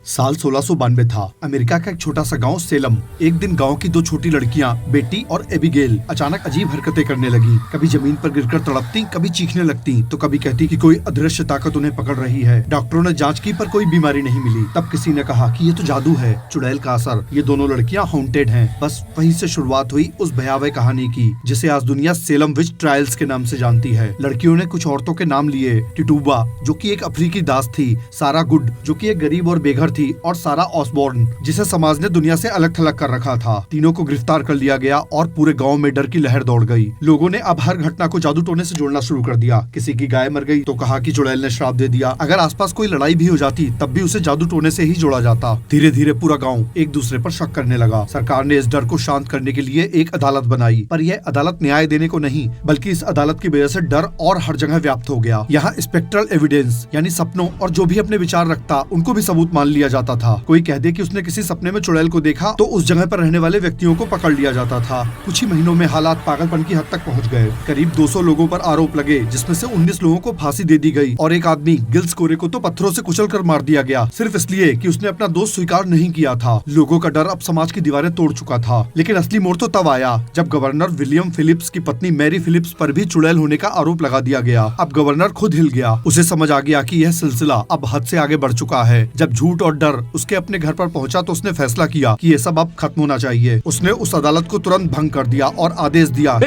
साल 1692 था। अमेरिका का एक छोटा सा गांव सेलम। एक दिन गांव की दो छोटी लड़कियां बेटी और एबिगेल अचानक अजीब हरकतें करने लगी। कभी जमीन पर गिरकर तड़पती, कभी चीखने लगती, तो कभी कहती कि कोई अदृश्य ताकत उन्हें पकड़ रही है। डॉक्टरों ने जांच की पर कोई बीमारी नहीं मिली। तब किसी ने कहा कि ये तो जादू है, चुड़ैल का असर। ये दोनों लड़कियां हॉन्टेड हैं। बस वहीं से शुरुआत हुई उस भयावह कहानी की, जिसे आज दुनिया सेलम विच ट्रायल्स के नाम से जानती है। लड़कियों ने कुछ औरतों के नाम लिए। टिटूबा, जो कि एक अफ्रीकी दास थी, सारा गुड, जो कि एक गरीब और बेघर थी, और सारा ऑसबॉर्न, जिसे समाज ने दुनिया से अलग थलग कर रखा था। तीनों को गिरफ्तार कर लिया गया और पूरे गांव में डर की लहर दौड़ गई। लोगों ने अब हर घटना को जादू टोने से जोड़ना शुरू कर दिया। किसी की गाय मर गई तो कहा कि चुड़ैल ने श्राप दे दिया। अगर आसपास कोई लड़ाई भी हो जाती तब भी उसे जादू टोने से ही जोड़ा जाता। धीरे धीरे पूरा गाँव एक दूसरे पर शक करने लगा। सरकार ने इस डर को शांत करने के लिए एक अदालत बनाई, पर यह अदालत न्याय देने को नहीं, बल्कि इस अदालत की वजह से डर और हर जगह व्याप्त हो गया। यहाँ स्पेक्ट्रल एविडेंस यानी सपनों और जो भी अपने विचार रखता उनको भी सबूत मान लिया जाता था। कोई कह दे कि उसने किसी सपने में चुड़ैल को देखा तो उस जगह पर रहने वाले व्यक्तियों को पकड़ लिया जाता था। कुछ ही महीनों में हालात पागलपन की हद तक पहुंच गए। करीब 200 लोगों पर आरोप लगे, जिसमें से 19 लोगों को फांसी दे दी गई और एक आदमी गिल्स कोरे को तो पत्थरों से कुचलकर मार दिया गया, सिर्फ इसलिए कि उसने अपना दोष स्वीकार नहीं किया था। लोगों का डर अब समाज की दीवारें तोड़ चुका था। लेकिन असली मोड़ तो तब आया जब गवर्नर विलियम फिलिप्स की पत्नी मैरी फिलिप्स पर भी चुड़ैल होने का आरोप लगा दिया गया। अब गवर्नर खुद हिल गया। उसे समझ आ गया कि यह सिलसिला अब हद से आगे बढ़ चुका है। जब झूठ और डर उसके अपने घर पर पहुंचा तो उसने फैसला किया कि ये सब अब खत्म होना चाहिए। उसने उस अदालत को तुरंत भंग कर दिया और आदेश दिया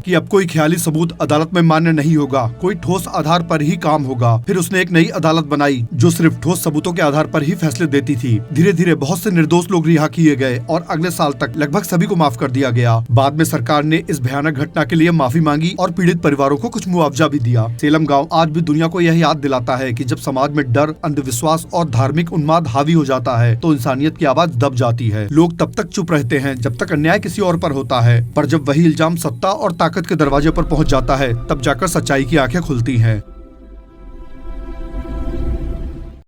कि अब कोई ख्याली सबूत अदालत में मान्य नहीं होगा, कोई ठोस आधार पर ही काम होगा। फिर उसने एक नई अदालत बनाई जो सिर्फ ठोस सबूतों के आधार पर ही फैसले देती थी। धीरे धीरे बहुत से निर्दोष लोग रिहा किए गए और अगले साल तक लगभग सभी को माफ कर दिया गया। बाद में सरकार ने इस भयानक घटना के लिए माफी मांगी और पीड़ित परिवारों को कुछ मुआवजा भी दिया। सेलम गाँव आज भी दुनिया को यह याद दिलाता है कि जब समाज में डर, अंधविश्वास और धार्मिक उन्माद हावी हो जाता है तो इंसानियत की आवाज दब जाती है। लोग तब तक चुप रहते हैं जब तक अन्याय किसी और पर होता है, पर जब वही इल्जाम सत्ता और ताकत के दरवाजे पर पहुंच जाता है तब जाकर सच्चाई की आंखें खुलती हैं।